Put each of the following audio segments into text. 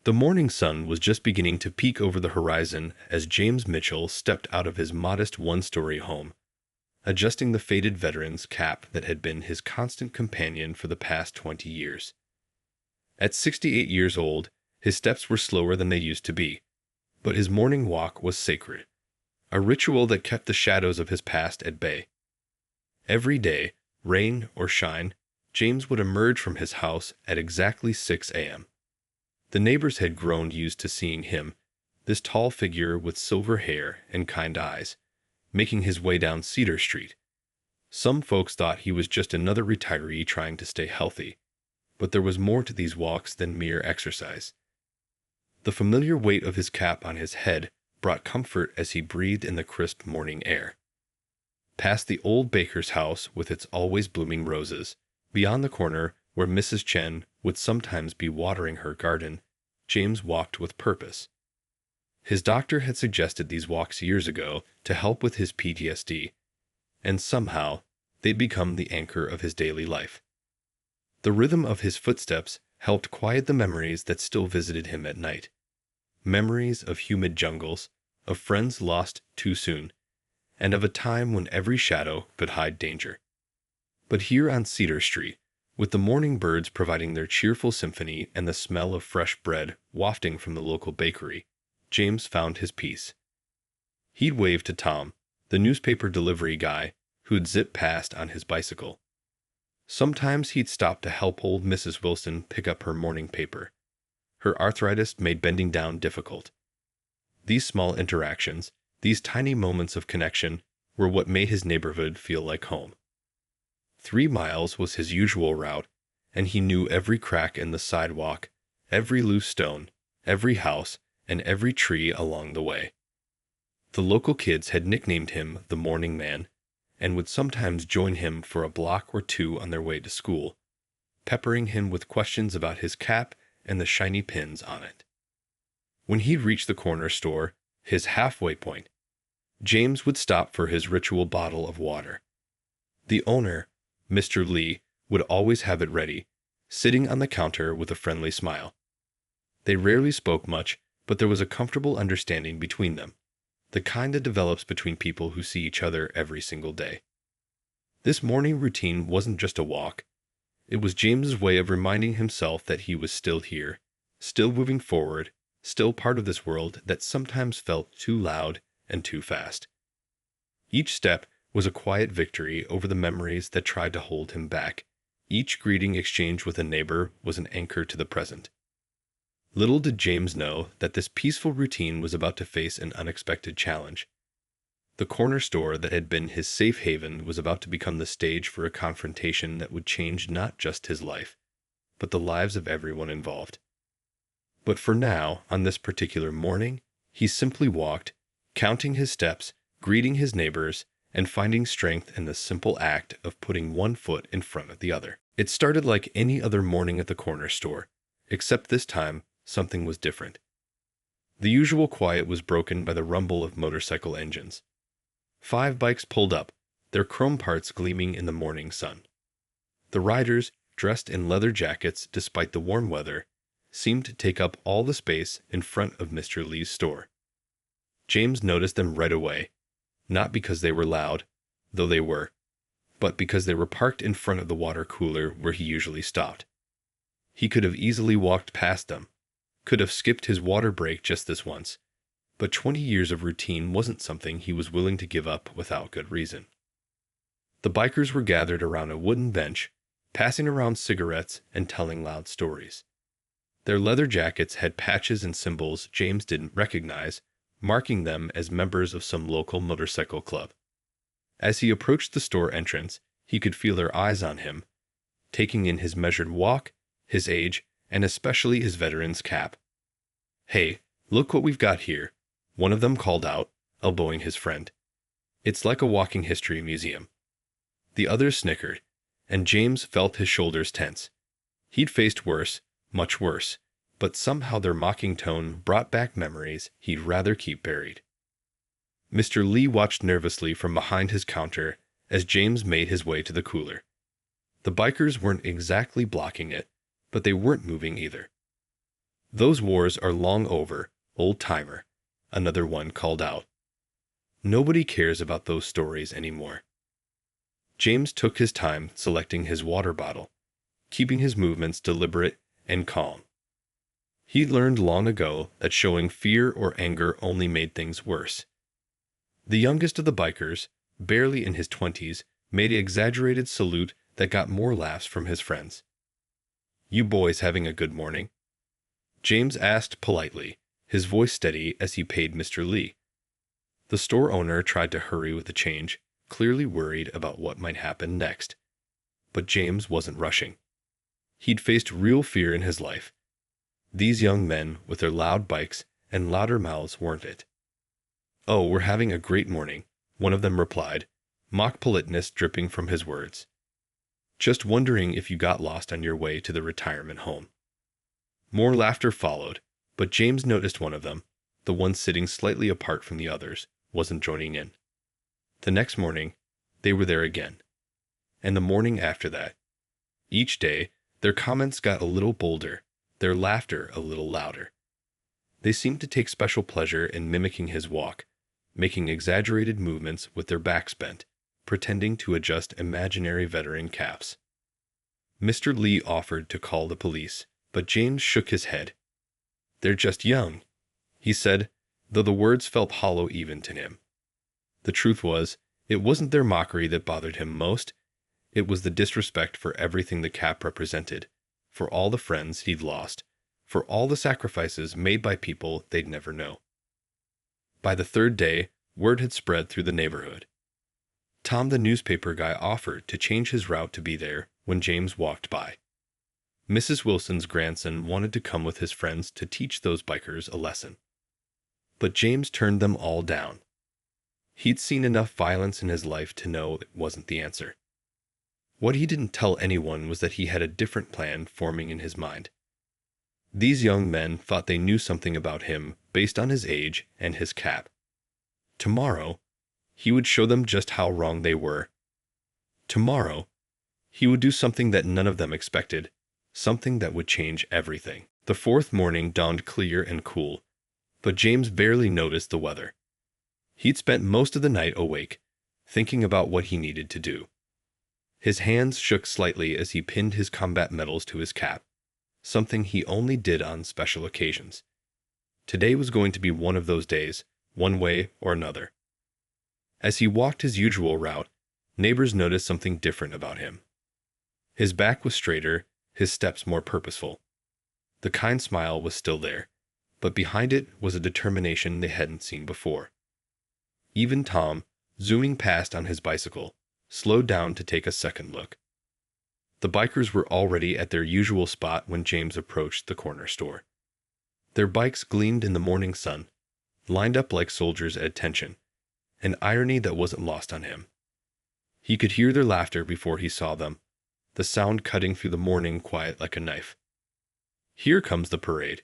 The morning sun was just beginning to peek over the horizon as James Mitchell stepped out of his modest one-story home, adjusting the faded veteran's cap that had been his constant companion for the past 20 years. At 68 years old, his steps were slower than they used to be, but his morning walk was sacred, a ritual that kept the shadows of his past at bay. Every day, rain or shine, James would emerge from his house at exactly 6 a.m. The neighbors had grown used to seeing him, this tall figure with silver hair and kind eyes, making his way down Cedar Street. Some folks thought he was just another retiree trying to stay healthy, but there was more to these walks than mere exercise. The familiar weight of his cap on his head brought comfort as he breathed in the crisp morning air. Past the old baker's house with its always blooming roses, beyond the corner where Mrs. Chen would sometimes be watering her garden, James walked with purpose. His doctor had suggested these walks years ago to help with his PTSD, and somehow they'd become the anchor of his daily life. The rhythm of his footsteps helped quiet the memories that still visited him at night. Memories of humid jungles, of friends lost too soon, and of a time when every shadow could hide danger. But here on Cedar Street, with the morning birds providing their cheerful symphony and the smell of fresh bread wafting from the local bakery, James found his peace. He'd wave to Tom, the newspaper delivery guy, who'd zip past on his bicycle. Sometimes he'd stop to help old Mrs. Wilson pick up her morning paper. Her arthritis made bending down difficult. These small interactions, these tiny moments of connection, were what made his neighborhood feel like home. 3 miles was his usual route, and he knew every crack in the sidewalk, every loose stone, every house, and every tree along the way. The local kids had nicknamed him the Morning Man, and would sometimes join him for a block or two on their way to school, peppering him with questions about his cap and the shiny pins on it. When he'd reach the corner store, his halfway point, James would stop for his ritual bottle of water. The owner, Mr. Lee, would always have it ready, sitting on the counter with a friendly smile. They rarely spoke much, but there was a comfortable understanding between them, the kind that develops between people who see each other every single day. This morning routine wasn't just a walk. It was James's way of reminding himself that he was still here, still moving forward, still part of this world that sometimes felt too loud and too fast. Each step was a quiet victory over the memories that tried to hold him back. Each greeting exchange with a neighbor was an anchor to the present. Little did James know that this peaceful routine was about to face an unexpected challenge. The corner store that had been his safe haven was about to become the stage for a confrontation that would change not just his life, but the lives of everyone involved. But for now, on this particular morning, he simply walked, counting his steps, greeting his neighbors, and finding strength in the simple act of putting one foot in front of the other. It started like any other morning at the corner store, except this time something was different. The usual quiet was broken by the rumble of motorcycle engines. 5 bikes pulled up, their chrome parts gleaming in the morning sun. The riders, dressed in leather jackets despite the warm weather, seemed to take up all the space in front of Mr. Lee's store. James noticed them right away, not because they were loud, though they were, but because they were parked in front of the water cooler where he usually stopped. He could have easily walked past them, could have skipped his water break just this once, but 20 years of routine wasn't something he was willing to give up without good reason. The bikers were gathered around a wooden bench, passing around cigarettes and telling loud stories. Their leather jackets had patches and symbols James didn't recognize, marking them as members of some local motorcycle club. As he approached the store entrance, he could feel their eyes on him, taking in his measured walk, his age, and especially his veteran's cap. "Hey, look what we've got here," one of them called out, elbowing his friend. "It's like a walking history museum." The others snickered, and James felt his shoulders tense. He'd faced worse, much worse, but somehow their mocking tone brought back memories he'd rather keep buried. Mr. Lee watched nervously from behind his counter as James made his way to the cooler. The bikers weren't exactly blocking it, but they weren't moving either. "Those wars are long over, old-timer," another one called out. "Nobody cares about those stories anymore." James took his time selecting his water bottle, keeping his movements deliberate and calm. He learned long ago that showing fear or anger only made things worse. The youngest of the bikers, barely in his 20s, made an exaggerated salute that got more laughs from his friends. "You boys having a good morning?" James asked politely, his voice steady as he paid Mr. Lee. The store owner tried to hurry with the change, clearly worried about what might happen next. But James wasn't rushing. He'd faced real fear in his life. These young men with their loud bikes and louder mouths weren't it. "Oh, we're having a great morning," one of them replied, mock politeness dripping from his words. "Just wondering if you got lost on your way to the retirement home." More laughter followed, but James noticed one of them, the one sitting slightly apart from the others, wasn't joining in. The next morning, they were there again. And the morning after that. Each day, their comments got a little bolder, their laughter a little louder. They seemed to take special pleasure in mimicking his walk, making exaggerated movements with their backs bent, pretending to adjust imaginary veteran caps. Mr. Lee offered to call the police, but James shook his head. "They're just young," he said, though the words felt hollow even to him. The truth was, it wasn't their mockery that bothered him most. It was the disrespect for everything the cap represented, for all the friends he'd lost, for all the sacrifices made by people they'd never know. By the third day, word had spread through the neighborhood. Tom the newspaper guy offered to change his route to be there when James walked by. Mrs. Wilson's grandson wanted to come with his friends to teach those bikers a lesson. But James turned them all down. He'd seen enough violence in his life to know it wasn't the answer. What he didn't tell anyone was that he had a different plan forming in his mind. These young men thought they knew something about him based on his age and his cap. Tomorrow, he would show them just how wrong they were. Tomorrow, he would do something that none of them expected, something that would change everything. The fourth morning dawned clear and cool, but James barely noticed the weather. He'd spent most of the night awake, thinking about what he needed to do. His hands shook slightly as he pinned his combat medals to his cap, something he only did on special occasions. Today was going to be one of those days, one way or another. As he walked his usual route, neighbors noticed something different about him. His back was straighter, his steps more purposeful. The kind smile was still there, but behind it was a determination they hadn't seen before. Even Tom, zooming past on his bicycle, slowed down to take a second look. The bikers were already at their usual spot when James approached the corner store. Their bikes gleamed in the morning sun, lined up like soldiers at attention, an irony that wasn't lost on him. He could hear their laughter before he saw them, the sound cutting through the morning quiet like a knife. "Here comes the parade,"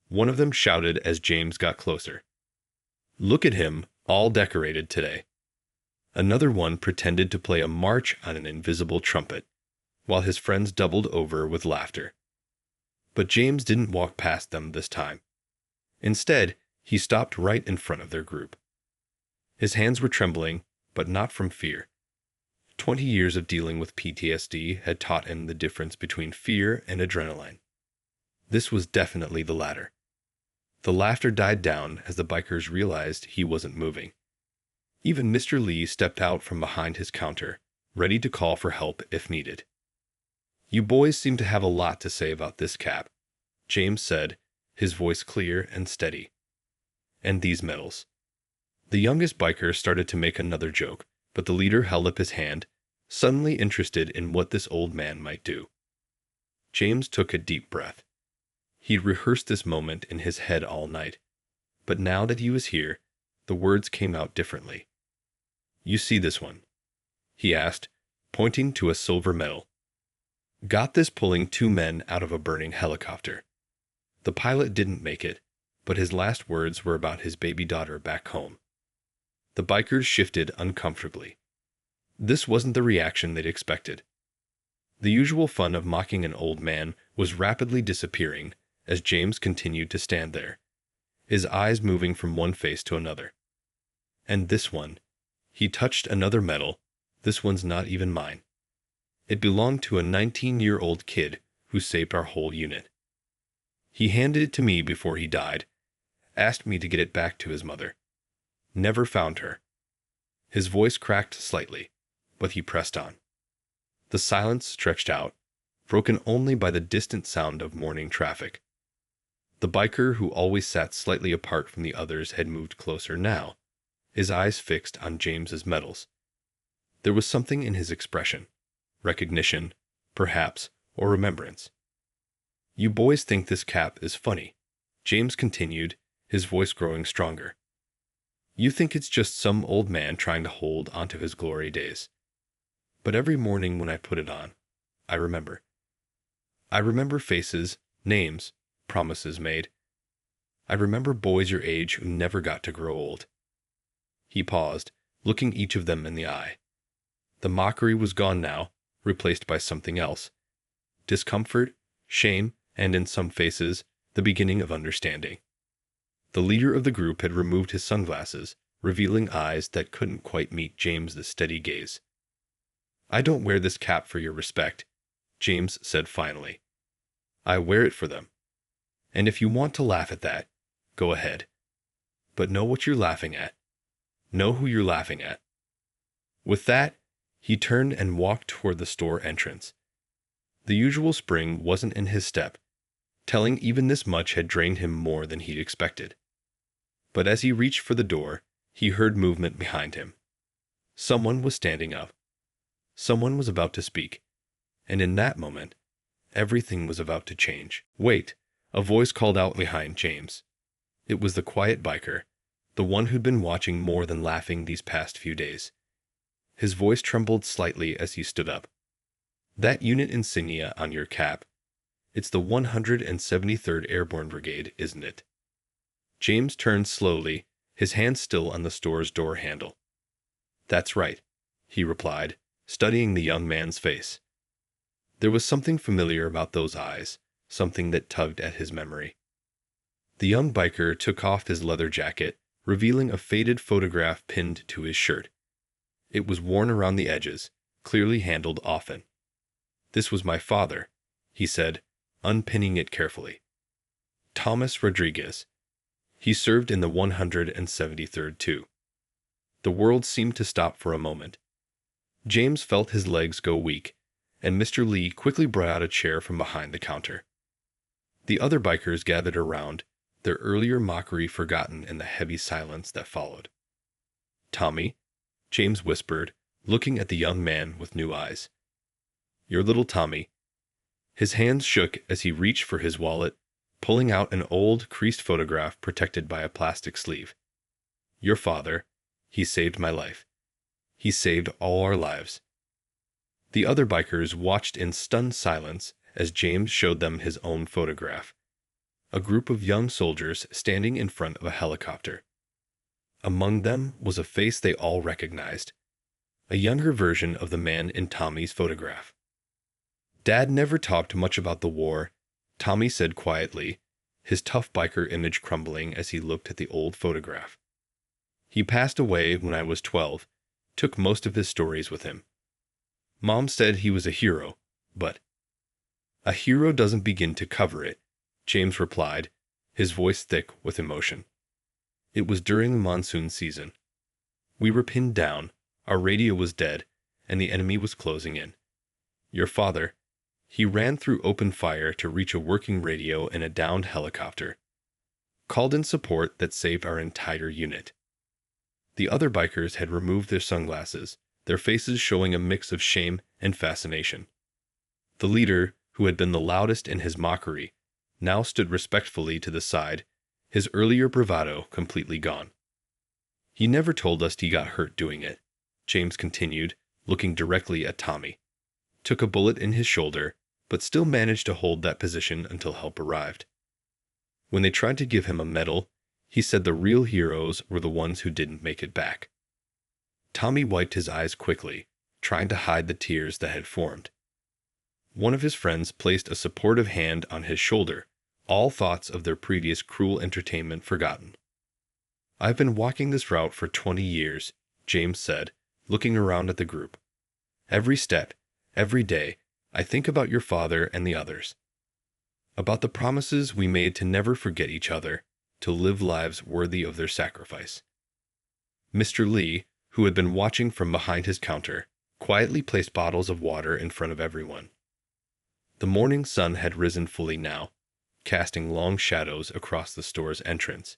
one of them shouted as James got closer. "Look at him, all decorated today." Another one pretended to play a march on an invisible trumpet, while his friends doubled over with laughter. But James didn't walk past them this time. Instead, he stopped right in front of their group. His hands were trembling, but not from fear. 20 years of dealing with PTSD had taught him the difference between fear and adrenaline. This was definitely the latter. The laughter died down as the bikers realized he wasn't moving. Even Mr. Lee stepped out from behind his counter, ready to call for help if needed. "You boys seem to have a lot to say about this cap," James said, his voice clear and steady. "And these medals." The youngest biker started to make another joke, but the leader held up his hand, suddenly interested in what this old man might do. James took a deep breath. He'd rehearsed this moment in his head all night, but now that he was here, the words came out differently. "You see this one?" he asked, pointing to a silver medal. "Got this pulling 2 men out of a burning helicopter. The pilot didn't make it, but his last words were about his baby daughter back home." The bikers shifted uncomfortably. This wasn't the reaction they'd expected. The usual fun of mocking an old man was rapidly disappearing as James continued to stand there, his eyes moving from one face to another. And this one. He touched another medal. This one's not even mine. It belonged to a 19-year-old kid who saved our whole unit. He handed it to me before he died, asked me to get it back to his mother. Never found her. His voice cracked slightly, but he pressed on. The silence stretched out, broken only by the distant sound of morning traffic. The biker who always sat slightly apart from the others had moved closer now, his eyes fixed on James's medals. There was something in his expression, recognition, perhaps, or remembrance. You boys think this cap is funny, James continued, his voice growing stronger. You think it's just some old man trying to hold onto his glory days. But every morning when I put it on, I remember. I remember faces, names, promises made. I remember boys your age who never got to grow old. He paused, looking each of them in the eye. The mockery was gone now, replaced by something else. Discomfort, shame, and in some faces, the beginning of understanding. The leader of the group had removed his sunglasses, revealing eyes that couldn't quite meet James's steady gaze. I don't wear this cap for your respect, James said finally. I wear it for them. And if you want to laugh at that, go ahead. But know what you're laughing at. Know who you're laughing at. With that, he turned and walked toward the store entrance. The usual spring wasn't in his step. Telling even this much had drained him more than he'd expected. But as he reached for the door, he heard movement behind him. Someone was standing up. Someone was about to speak. And in that moment, everything was about to change. Wait, a voice called out behind James. It was the quiet biker, the one who'd been watching more than laughing these past few days. His voice trembled slightly as he stood up. That unit insignia on your cap, it's the 173rd Airborne Brigade, isn't it? James turned slowly, his hand still on the store's door handle. That's right, he replied, studying the young man's face. There was something familiar about those eyes, something that tugged at his memory. The young biker took off his leather jacket, revealing a faded photograph pinned to his shirt. It was worn around the edges, clearly handled often. This was my father, he said, unpinning it carefully. Thomas Rodriguez. He served in the 173rd too. The world seemed to stop for a moment. James felt his legs go weak, and Mr. Lee quickly brought out a chair from behind the counter. The other bikers gathered around, their earlier mockery forgotten in the heavy silence that followed. Tommy, James whispered, looking at the young man with new eyes. Your little Tommy. His hands shook as he reached for his wallet, pulling out an old, creased photograph protected by a plastic sleeve. Your father, he saved my life. He saved all our lives. The other bikers watched in stunned silence as James showed them his own photograph. A group of young soldiers standing in front of a helicopter. Among them was a face they all recognized, a younger version of the man in Tommy's photograph. Dad never talked much about the war, Tommy said quietly, his tough biker image crumbling as he looked at the old photograph. He passed away when I was 12, took most of his stories with him. Mom said he was a hero, but a hero doesn't begin to cover it, James replied, his voice thick with emotion. It was during the monsoon season. We were pinned down, our radio was dead, and the enemy was closing in. Your father, he ran through open fire to reach a working radio in a downed helicopter. Called in support that saved our entire unit. The other bikers had removed their sunglasses, their faces showing a mix of shame and fascination. The leader, who had been the loudest in his mockery, now stood respectfully to the side, his earlier bravado completely gone. He never told us he got hurt doing it, James continued, looking directly at Tommy. Took a bullet in his shoulder, but still managed to hold that position until help arrived. When they tried to give him a medal, he said the real heroes were the ones who didn't make it back. Tommy wiped his eyes quickly, trying to hide the tears that had formed. One of his friends placed a supportive hand on his shoulder, all thoughts of their previous cruel entertainment forgotten. "I've been walking this route for 20 years, James said, looking around at the group. "Every step, every day, I think about your father and the others. About the promises we made to never forget each other, to live lives worthy of their sacrifice." Mr. Lee, who had been watching from behind his counter, quietly placed bottles of water in front of everyone. The morning sun had risen fully now, casting long shadows across the store's entrance,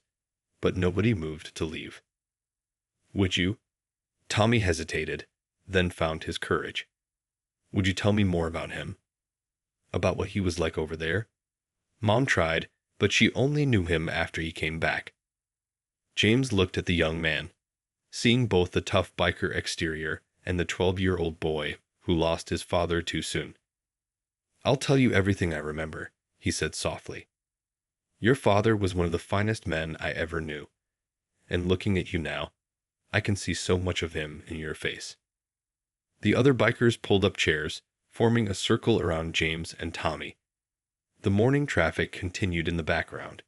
but nobody moved to leave. "Would you?" Tommy hesitated, then found his courage. "Would you tell me more about him? About what he was like over there?" Mom tried, but she only knew him after he came back. James looked at the young man, seeing both the tough biker exterior and the 12-year-old boy who lost his father too soon. "I'll tell you everything I remember," he said softly. "Your father was one of the finest men I ever knew. And looking at you now, I can see so much of him in your face." The other bikers pulled up chairs, forming a circle around James and Tommy. The morning traffic continued in the background,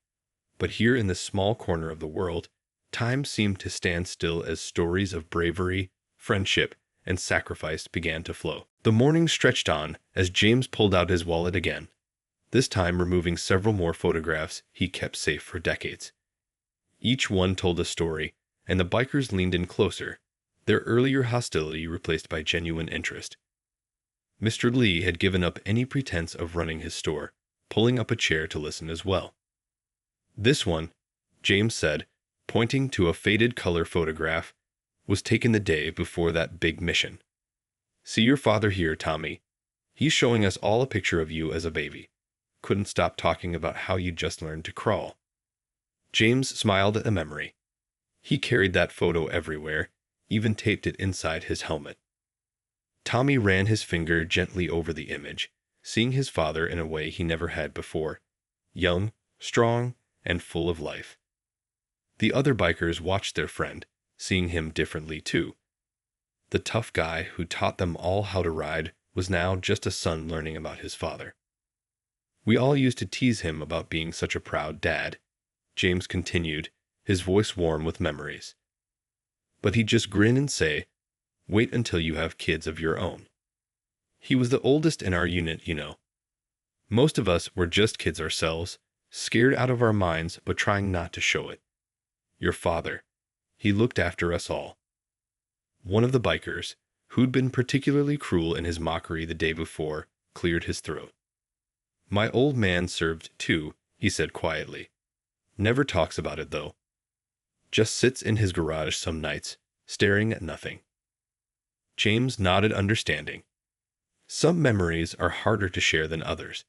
but here in this small corner of the world, time seemed to stand still as stories of bravery, friendship, and sacrifice began to flow. The morning stretched on as James pulled out his wallet again, this time removing several more photographs he kept safe for decades. Each one told a story, and the bikers leaned in closer, their earlier hostility replaced by genuine interest. Mr. Lee had given up any pretense of running his store, pulling up a chair to listen as well. "This one," James said, pointing to a faded color photograph, "was taken the day before that big mission. See your father here, Tommy. He's showing us all a picture of you as a baby. Couldn't stop talking about how you just learned to crawl." James smiled at the memory. He carried that photo everywhere, even taped it inside his helmet. Tommy ran his finger gently over the image, seeing his father in a way he never had before, young, strong, and full of life. The other bikers watched their friend, seeing him differently too. The tough guy who taught them all how to ride was now just a son learning about his father. "We all used to tease him about being such a proud dad," James continued, his voice warm with memories. "But he'd just grin and say, 'Wait until you have kids of your own.' He was the oldest in our unit, you know. Most of us were just kids ourselves, scared out of our minds but trying not to show it. Your father, he looked after us all." One of the bikers, who'd been particularly cruel in his mockery the day before, cleared his throat. "My old man served too," he said quietly. "Never talks about it though. Just sits in his garage some nights, staring at nothing." James nodded understanding. "Some memories are harder to share than others.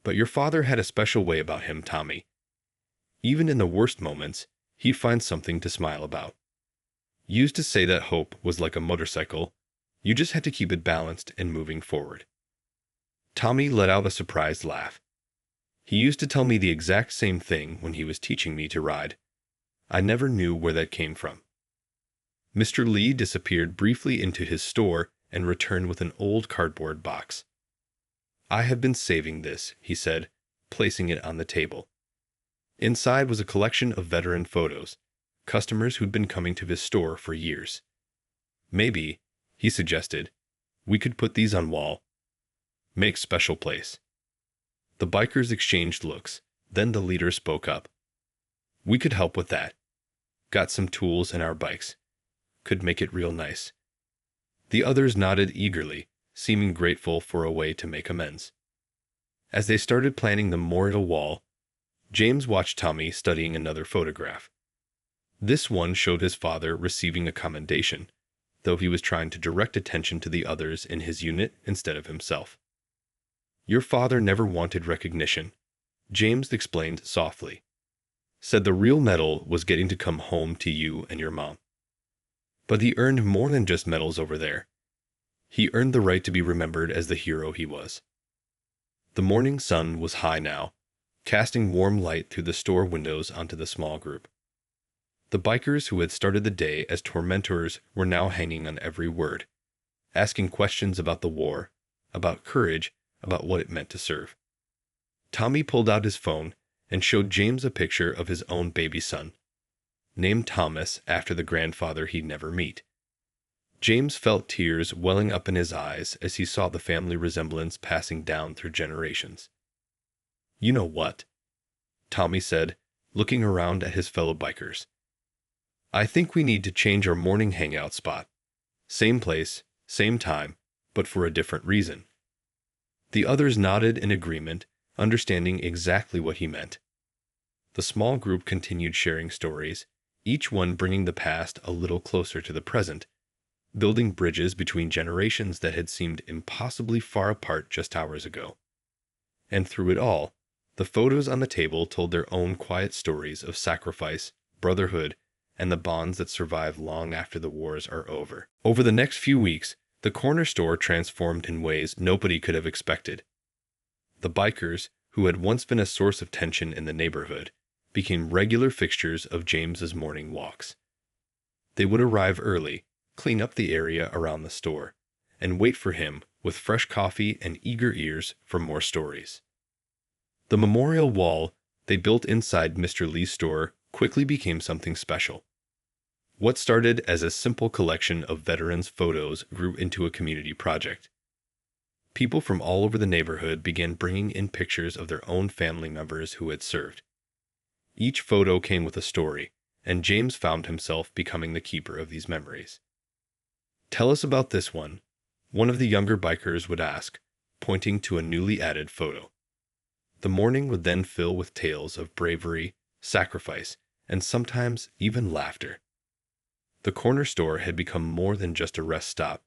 But your father had a special way about him, Tommy. Even in the worst moments, he'd find something to smile about. Used to say that hope was like a motorcycle. You just had to keep it balanced and moving forward." Tommy let out a surprised laugh. "He used to tell me the exact same thing when he was teaching me to ride. I never knew where that came from." Mr. Lee disappeared briefly into his store and returned with an old cardboard box. "I have been saving this," he said, placing it on the table. Inside was a collection of veteran photos, customers who'd been coming to his store for years. "Maybe," he suggested, "we could put these on wall. Make special place." The bikers exchanged looks, then the leader spoke up. "We could help with that. Got some tools and our bikes. Could make it real nice." The others nodded eagerly, seeming grateful for a way to make amends. As they started planning the memorial wall, James watched Tommy studying another photograph. This one showed his father receiving a commendation, though he was trying to direct attention to the others in his unit instead of himself. "Your father never wanted recognition," James explained softly. "Said the real medal was getting to come home to you and your mom. But he earned more than just medals over there. He earned the right to be remembered as the hero he was." The morning sun was high now, casting warm light through the store windows onto the small group. The bikers who had started the day as tormentors were now hanging on every word, asking questions about the war, about courage, about what it meant to serve. Tommy pulled out his phone and showed James a picture of his own baby son, named Thomas after the grandfather he'd never meet. James felt tears welling up in his eyes as he saw the family resemblance passing down through generations. "You know what?" Tommy said, looking around at his fellow bikers. "I think we need to change our morning hangout spot. Same place, same time, but for a different reason." The others nodded in agreement, understanding exactly what he meant. The small group continued sharing stories, each one bringing the past a little closer to the present, building bridges between generations that had seemed impossibly far apart just hours ago. And through it all, the photos on the table told their own quiet stories of sacrifice, brotherhood, and the bonds that survive long after the wars are over. Over the next few weeks, the corner store transformed in ways nobody could have expected. The bikers, who had once been a source of tension in the neighborhood, became regular fixtures of James's morning walks. They would arrive early, clean up the area around the store, and wait for him with fresh coffee and eager ears for more stories. The memorial wall they built inside Mr. Lee's store quickly became something special. What started as a simple collection of veterans' photos grew into a community project. People from all over the neighborhood began bringing in pictures of their own family members who had served. Each photo came with a story, and James found himself becoming the keeper of these memories. "Tell us about this one," one of the younger bikers would ask, pointing to a newly added photo. The morning would then fill with tales of bravery, sacrifice, and sometimes even laughter. The corner store had become more than just a rest stop.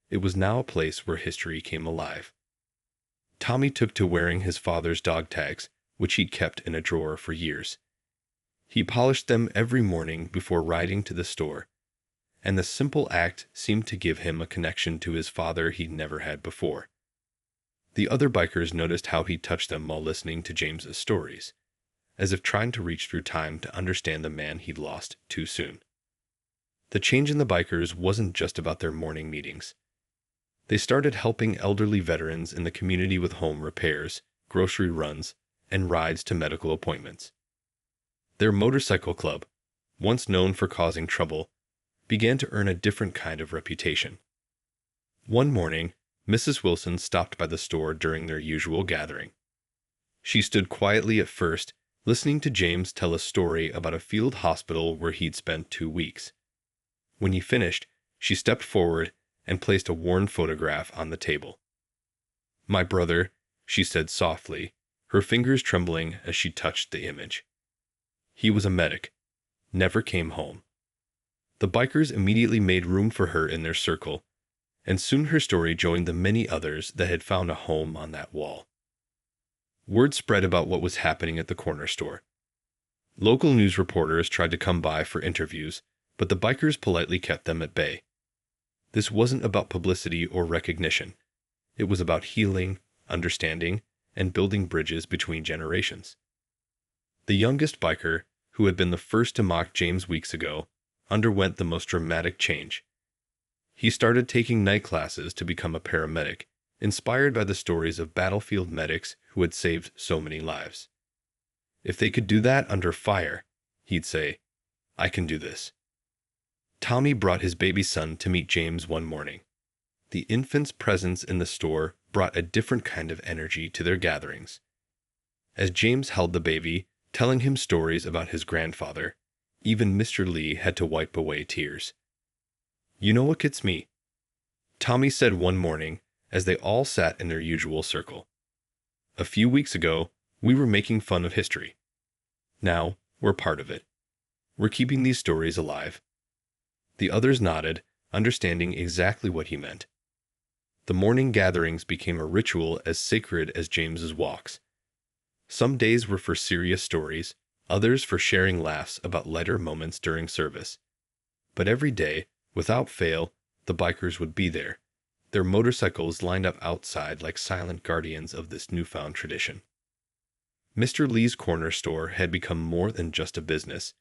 It was now a place where history came alive. Tommy took to wearing his father's dog tags, which he'd kept in a drawer for years. He polished them every morning before riding to the store, and the simple act seemed to give him a connection to his father he'd never had before. The other bikers noticed how he touched them while listening to James's stories, as if trying to reach through time to understand the man he'd lost too soon. The change in the bikers wasn't just about their morning meetings. They started helping elderly veterans in the community with home repairs, grocery runs, and rides to medical appointments. Their motorcycle club, once known for causing trouble, began to earn a different kind of reputation. One morning, Mrs. Wilson stopped by the store during their usual gathering. She stood quietly at first, listening to James tell a story about a field hospital where he'd spent 2 weeks. When he finished, she stepped forward and placed a worn photograph on the table. "My brother," she said softly, her fingers trembling as she touched the image. "He was a medic, never came home." The bikers immediately made room for her in their circle, and soon her story joined the many others that had found a home on that wall. Word spread about what was happening at the corner store. Local news reporters tried to come by for interviews, but the bikers politely kept them at bay. This wasn't about publicity or recognition. It was about healing, understanding, and building bridges between generations. The youngest biker, who had been the first to mock James weeks ago, underwent the most dramatic change. He started taking night classes to become a paramedic, inspired by the stories of battlefield medics who had saved so many lives. "If they could do that under fire," he'd say, "I can do this." Tommy brought his baby son to meet James one morning. The infant's presence in the store brought a different kind of energy to their gatherings. As James held the baby, telling him stories about his grandfather, even Mr. Lee had to wipe away tears. "You know what gets me?" Tommy said one morning as they all sat in their usual circle. "A few weeks ago, we were making fun of history. Now, we're part of it. We're keeping these stories alive." The others nodded, understanding exactly what he meant. The morning gatherings became a ritual as sacred as James's walks. Some days were for serious stories, others for sharing laughs about lighter moments during service. But every day, without fail, the bikers would be there, their motorcycles lined up outside like silent guardians of this newfound tradition. Mr. Lee's corner store had become more than just a business.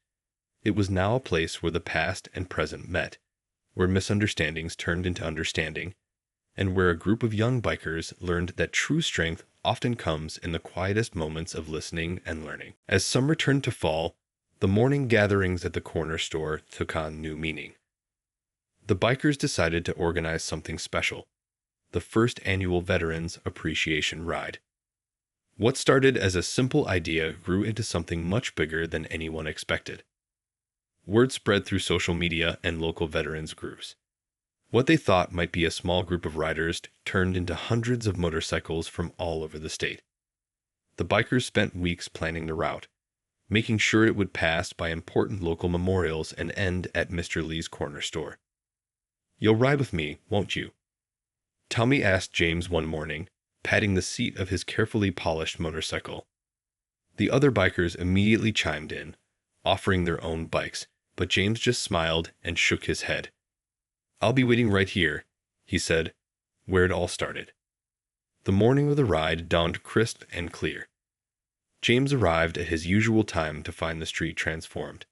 It was now a place where the past and present met, where misunderstandings turned into understanding, and where a group of young bikers learned that true strength often comes in the quietest moments of listening and learning. As summer turned to fall, the morning gatherings at the corner store took on new meaning. The bikers decided to organize something special: the first annual Veterans Appreciation Ride. What started as a simple idea grew into something much bigger than anyone expected. Word spread through social media and local veterans groups. What they thought might be a small group of riders turned into hundreds of motorcycles from all over the state. The bikers spent weeks planning the route, making sure it would pass by important local memorials and end at Mr. Lee's corner store. "You'll ride with me, won't you?" Tommy asked James one morning, patting the seat of his carefully polished motorcycle. The other bikers immediately chimed in, offering their own bikes, but James just smiled and shook his head. "I'll be waiting right here," he said, where it all started. The morning of the ride dawned crisp and clear. James arrived at his usual time to find the street transformed.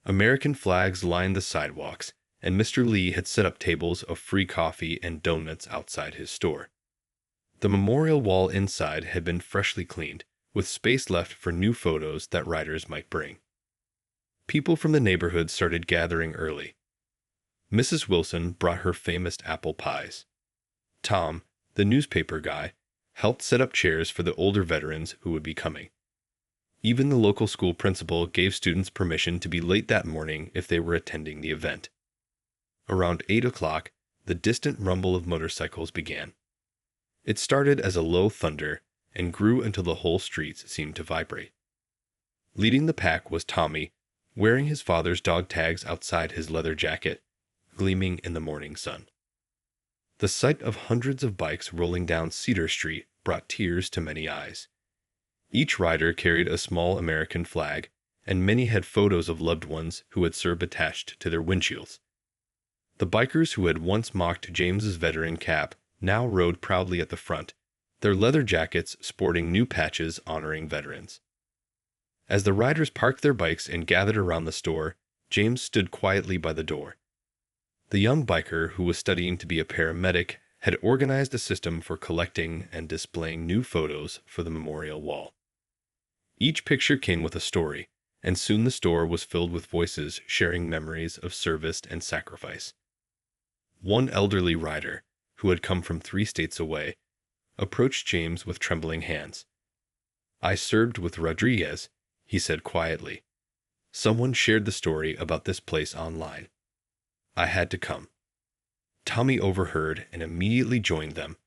American flags lined the sidewalks, and Mr. Lee had set up tables of free coffee and donuts outside his store. The memorial wall inside had been freshly cleaned, with space left for new photos that riders might bring. People from the neighborhood started gathering early. Mrs. Wilson brought her famous apple pies. Tom, the newspaper guy, helped set up chairs for the older veterans who would be coming. Even the local school principal gave students permission to be late that morning if they were attending the event. Around 8 o'clock, the distant rumble of motorcycles began. It started as a low thunder and grew until the whole streets seemed to vibrate. Leading the pack was Tommy, wearing his father's dog tags outside his leather jacket, gleaming in the morning sun. The sight of hundreds of bikes rolling down Cedar Street brought tears to many eyes. Each rider carried a small American flag, and many had photos of loved ones who had served attached to their windshields. The bikers who had once mocked James's veteran cap now rode proudly at the front, their leather jackets sporting new patches honoring veterans. As the riders parked their bikes and gathered around the store, James stood quietly by the door. The young biker who was studying to be a paramedic had organized a system for collecting and displaying new photos for the memorial wall. Each picture came with a story, and soon the store was filled with voices sharing memories of service and sacrifice. One elderly rider, who had come from 3 states away, approached James with trembling hands. "I served with Rodriguez," he said quietly. "Someone shared the story about this place online. I had to come." Tommy overheard and immediately joined them,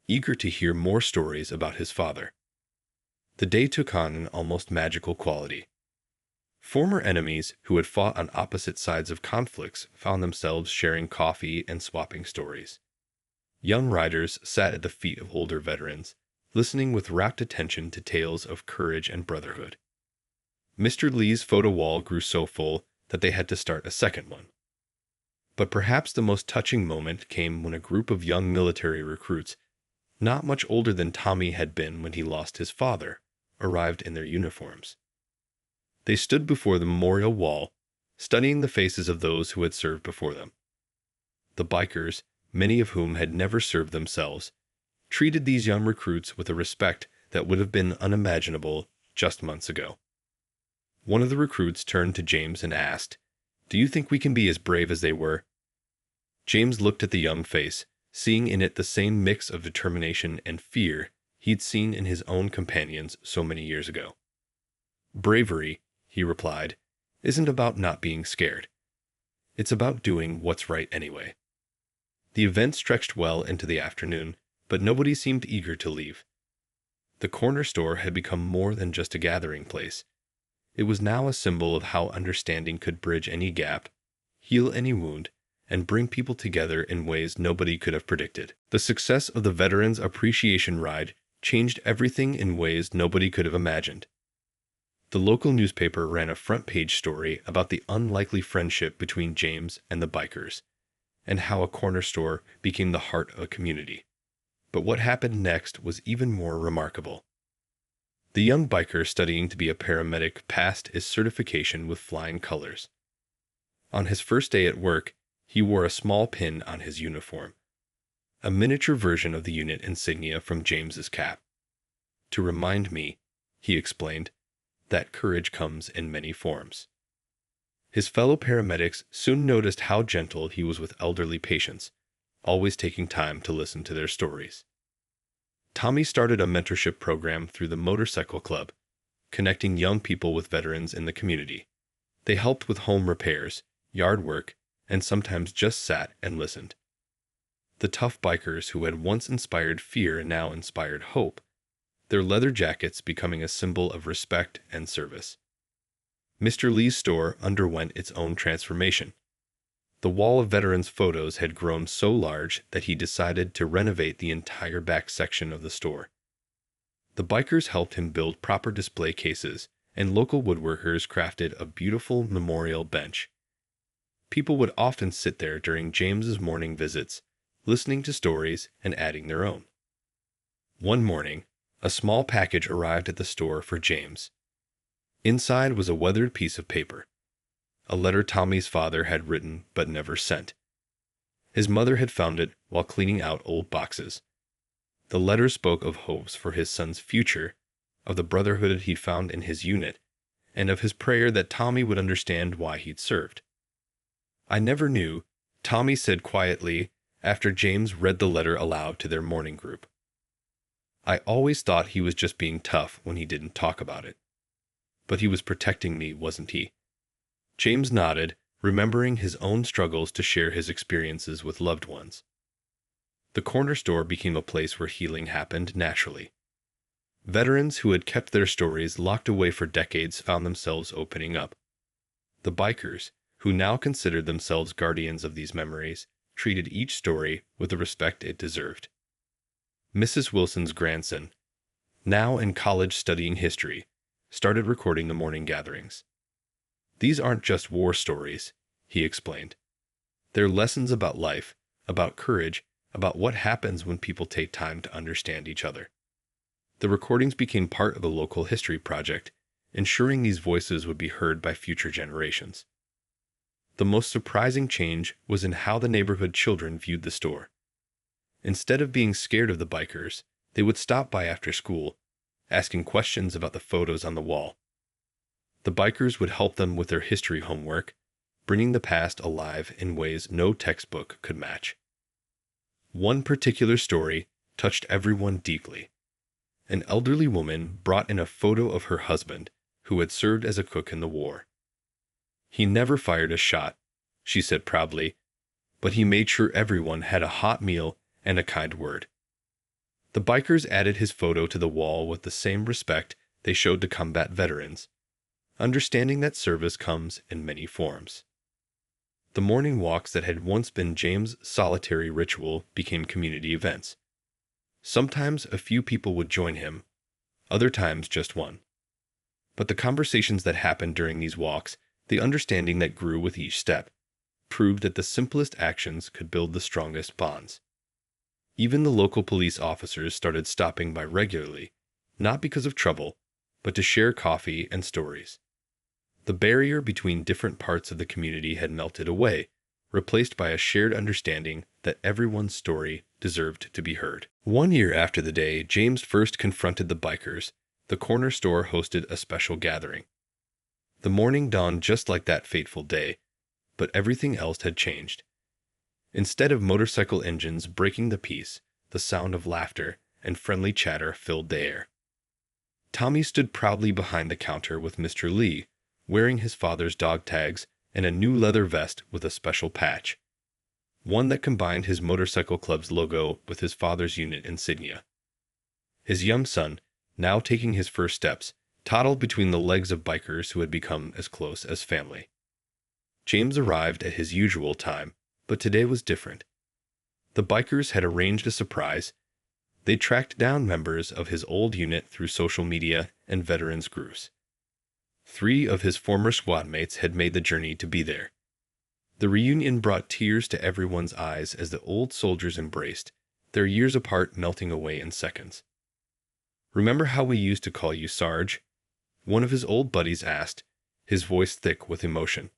eager to hear more stories about his father. The day took on an almost magical quality. Former enemies who had fought on opposite sides of conflicts found themselves sharing coffee and swapping stories. Young riders sat at the feet of older veterans, listening with rapt attention to tales of courage and brotherhood. Mr. Lee's photo wall grew so full that they had to start a second one. But perhaps the most touching moment came when a group of young military recruits, not much older than Tommy had been when he lost his father, arrived in their uniforms. They stood before the memorial wall, studying the faces of those who had served before them. The bikers, many of whom had never served themselves, treated these young recruits with a respect that would have been unimaginable just months ago. One of the recruits turned to James and asked, "Do you think we can be as brave as they were?" James looked at the young face, seeing in it the same mix of determination and fear he'd seen in his own companions so many years ago. "Bravery," he replied, "isn't about not being scared. It's about doing what's right anyway." The event stretched well into the afternoon, but nobody seemed eager to leave. The corner store had become more than just a gathering place. It was now a symbol of how understanding could bridge any gap, heal any wound, and bring people together in ways nobody could have predicted. The success of the Veterans Appreciation Ride changed everything in ways nobody could have imagined. The local newspaper ran a front-page story about the unlikely friendship between James and the bikers, and how a corner store became the heart of a community. But what happened next was even more remarkable. The young biker studying to be a paramedic passed his certification with flying colors. On his first day at work, he wore a small pin on his uniform, a miniature version of the unit insignia from James's cap. to remind me, he explained, that courage comes in many forms. His fellow paramedics soon noticed how gentle he was with elderly patients, always taking time to listen to their stories. Tommy started a mentorship program through the motorcycle club, connecting young people with veterans in the community. They helped with home repairs, yard work, and sometimes just sat and listened. The tough bikers who had once inspired fear now inspired hope, their leather jackets becoming a symbol of respect and service. Mr. Lee's store underwent its own transformation. The wall of veterans' photos had grown so large that he decided to renovate the entire back section of the store. The bikers helped him build proper display cases, and local woodworkers crafted a beautiful memorial bench. People would often sit there during James's morning visits, listening to stories and adding their own. One morning, a small package arrived at the store for James. Inside was a weathered piece of paper, a letter Tommy's father had written but never sent. His mother had found it while cleaning out old boxes. The letter spoke of hopes for his son's future, of the brotherhood he found in his unit, and of his prayer that Tommy would understand why he'd served. "I never knew," Tommy said quietly after James read the letter aloud to their morning group. "I always thought he was just being tough when he didn't talk about it. But he was protecting me, wasn't he?" James nodded, remembering his own struggles to share his experiences with loved ones. The corner store became a place where healing happened naturally. Veterans who had kept their stories locked away for decades found themselves opening up. The bikers, who now considered themselves guardians of these memories, treated each story with the respect it deserved. Mrs. Wilson's grandson, now in college studying history, started recording the morning gatherings. "These aren't just war stories," he explained. "They're lessons about life, about courage, about what happens when people take time to understand each other." The recordings became part of the local history project, ensuring these voices would be heard by future generations. The most surprising change was in how the neighborhood children viewed the store. Instead of being scared of the bikers, they would stop by after school, asking questions about the photos on the wall. The bikers would help them with their history homework, bringing the past alive in ways no textbook could match. One particular story touched everyone deeply. An elderly woman brought in a photo of her husband, who had served as a cook in the war. "He never fired a shot," she said proudly, "but he made sure everyone had a hot meal and a kind word." The bikers added his photo to the wall with the same respect they showed to combat veterans, understanding that service comes in many forms. The morning walks that had once been James' solitary ritual became community events. Sometimes a few people would join him, other times just one. But the conversations that happened during these walks, the understanding that grew with each step, proved that the simplest actions could build the strongest bonds. Even the local police officers started stopping by regularly, not because of trouble, but to share coffee and stories. The barrier between different parts of the community had melted away, replaced by a shared understanding that everyone's story deserved to be heard. 1 year after the day James first confronted the bikers, the corner store hosted a special gathering. The morning dawned just like that fateful day, but everything else had changed. Instead of motorcycle engines breaking the peace, the sound of laughter and friendly chatter filled the air. Tommy stood proudly behind the counter with Mr. Lee, wearing his father's dog tags and a new leather vest with a special patch, one that combined his motorcycle club's logo with his father's unit insignia. His young son, now taking his first steps, toddled between the legs of bikers who had become as close as family. James arrived at his usual time, but today was different. The bikers had arranged a surprise. They tracked down members of his old unit through social media and veterans groups. 3 of his former squad mates had made the journey to be there. The reunion brought tears to everyone's eyes as the old soldiers embraced, their years apart melting away in seconds. "Remember how we used to call you Sarge?" one of his old buddies asked, his voice thick with emotion.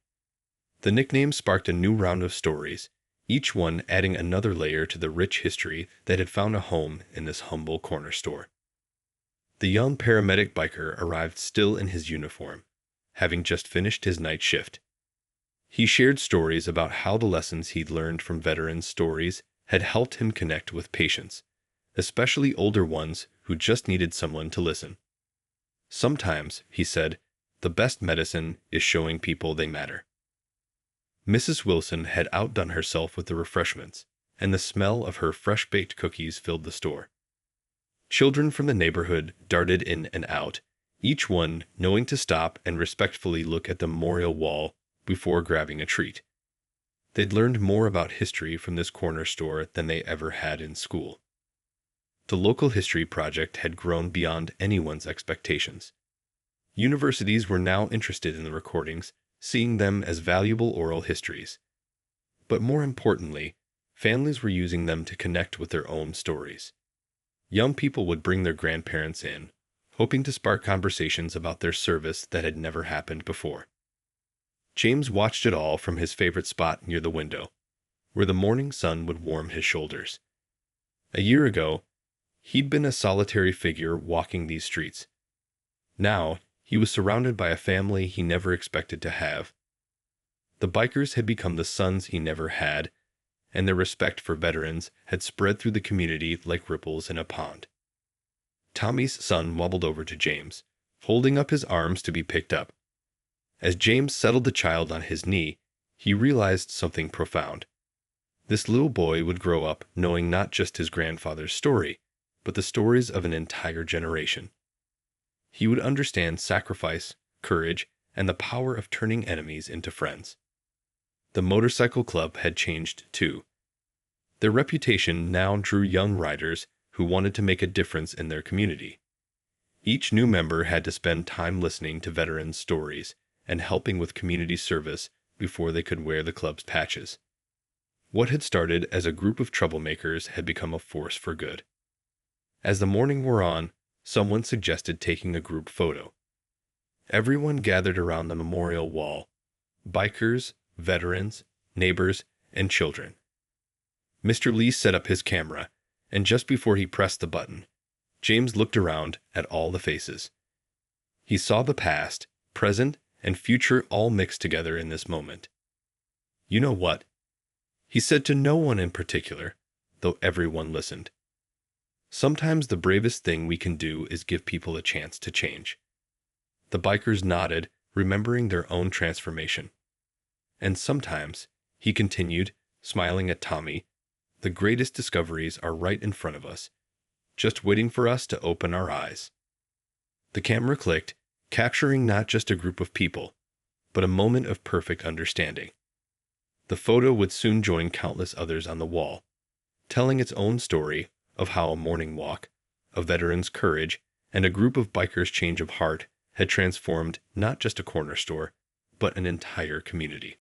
The nickname sparked a new round of stories, each one adding another layer to the rich history that had found a home in this humble corner store. The young paramedic biker arrived still in his uniform, having just finished his night shift. He shared stories about how the lessons he'd learned from veterans' stories had helped him connect with patients, especially older ones who just needed someone to listen. Sometimes, he said, the best medicine is showing people they matter. Mrs. Wilson had outdone herself with the refreshments, and the smell of her fresh-baked cookies filled the store. Children from the neighborhood darted in and out, each one knowing to stop and respectfully look at the memorial wall before grabbing a treat. They'd learned more about history from this corner store than they ever had in school. The local history project had grown beyond anyone's expectations. Universities were now interested in the recordings, seeing them as valuable oral histories. But more importantly, families were using them to connect with their own stories. Young people would bring their grandparents in, hoping to spark conversations about their service that had never happened before. James watched it all from his favorite spot near the window, where the morning sun would warm his shoulders. A year ago, he'd been a solitary figure walking these streets. Now, he was surrounded by a family he never expected to have. The bikers had become the sons he never had, and their respect for veterans had spread through the community like ripples in a pond. Tommy's son wobbled over to James, holding up his arms to be picked up. As James settled the child on his knee, he realized something profound. This little boy would grow up knowing not just his grandfather's story, but the stories of an entire generation. He would understand sacrifice, courage, and the power of turning enemies into friends. The motorcycle club had changed too. Their reputation now drew young riders who wanted to make a difference in their community. Each new member had to spend time listening to veterans' stories and helping with community service before they could wear the club's patches. What had started as a group of troublemakers had become a force for good. As the morning wore on, someone suggested taking a group photo. Everyone gathered around the memorial wall: bikers, veterans, neighbors, and children. Mr. Lee set up his camera, and just before he pressed the button, James looked around at all the faces. He saw the past, present, and future all mixed together in this moment. "You know what?" he said to no one in particular, though everyone listened. "Sometimes the bravest thing we can do is give people a chance to change." The bikers nodded, remembering their own transformation. "And sometimes," he continued, smiling at Tommy, "the greatest discoveries are right in front of us, just waiting for us to open our eyes." The camera clicked, capturing not just a group of people, but a moment of perfect understanding. The photo would soon join countless others on the wall, telling its own story of how a morning walk, a veteran's courage, and a group of bikers' change of heart had transformed not just a corner store, but an entire community.